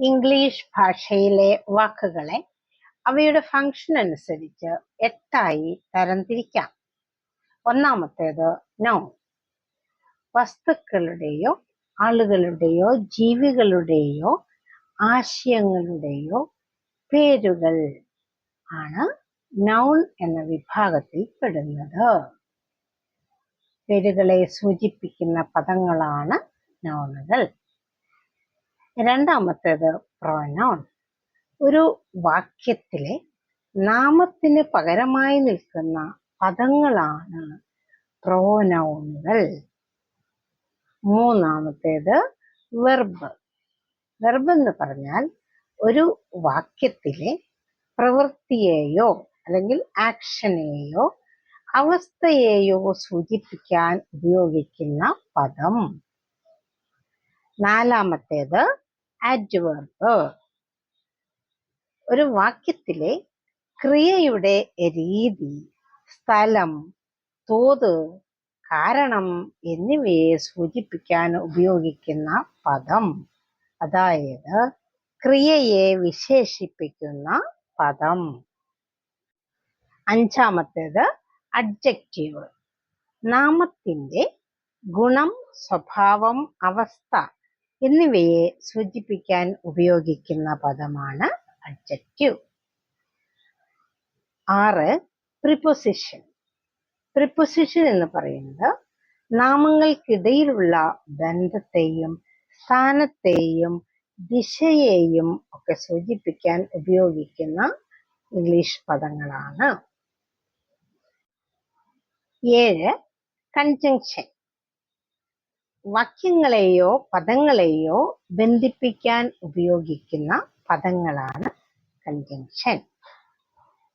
English ഭാഷയിലെ വാക്കുകളെ അവയുടെ ഫംഗ്ഷൻ അനുസരിച്ച് 8ആയി തരംതിരിക്കാം. ഒന്നാമത്തേത് നൗൺ. വസ്തുക്കളുടെയോ ആളുകളുടെയോ ജീവികളുടെയോ ആശയങ്ങളുടെയോ പേരുകൾ ആണ് നൗൺ എന്ന വിഭാഗത്തിൽ പെടുന്നത്. പേരുകളെ സൂചിപ്പിക്കുന്ന പദങ്ങളാണ് നൗണുകൾ. രണ്ടാമത്തേത് പ്രോനൗൺ. ഒരു വാക്യത്തിലെ നാമത്തിന് പകരമായി നിൽക്കുന്ന പദങ്ങളാണ് പ്രോനൗണുകൾ. മൂന്നാമത്തേത് വെർബ്. വെർബ് എന്ന് പറഞ്ഞാൽ ഒരു വാക്യത്തിലെ പ്രവൃത്തിയെയോ അല്ലെങ്കിൽ ആക്ഷനെയോ അവസ്ഥയെയോ സൂചിപ്പിക്കാൻ ഉപയോഗിക്കുന്ന പദം. നാലാമത്തേത് ആഡ്വർബ്. ഒരു വാക്യത്തിലെ ക്രിയയുടെ രീതി, സ്ഥലം, തോത്, കാരണം എന്നിവയെ സൂചിപ്പിക്കാൻ ഉപയോഗിക്കുന്ന പദം, അതായത് ക്രിയയെ വിശേഷിപ്പിക്കുന്ന പദം. അഞ്ചാമത്തേത് അഡ്ജക്റ്റീവ്. നാമത്തിന്റെ ഗുണം, സ്വഭാവം, അവസ്ഥ എന്നിവയെ സൂചിപ്പിക്കാൻ ഉപയോഗിക്കുന്ന പദമാണ് അഡ്ജക്റ്റീവ്. 6. പ്രിപ്പൊസിഷൻ. പ്രിപ്പൊസിഷൻ എന്ന് പറയുന്നത് നാമങ്ങൾക്കിടയിലുള്ള ബന്ധത്തെയും സ്ഥാനത്തെയും ദിശയെയും ഒക്കെ സൂചിപ്പിക്കാൻ ഉപയോഗിക്കുന്ന ഇംഗ്ലീഷ് പദങ്ങളാണ്. 7. കൺജങ്ഷൻ. വാക്യങ്ങളെയോ പദങ്ങളെയോ ബന്ധിപ്പിക്കാൻ ഉപയോഗിക്കുന്ന പദങ്ങളാണ് കൺജങ്ഷൻ.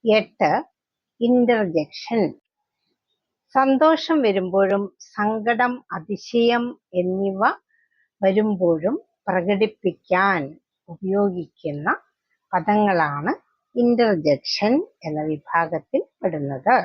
8. ഇന്റർജെക്ഷൻ. സന്തോഷം വരുമ്പോഴും സങ്കടം, അതിശയം എന്നിവ വരുമ്പോഴും പ്രകടിപ്പിക്കാൻ ഉപയോഗിക്കുന്ന പദങ്ങളാണ് ഇന്റർജെക്ഷൻ എന്ന വിഭാഗത്തിൽ പെടുന്നത്.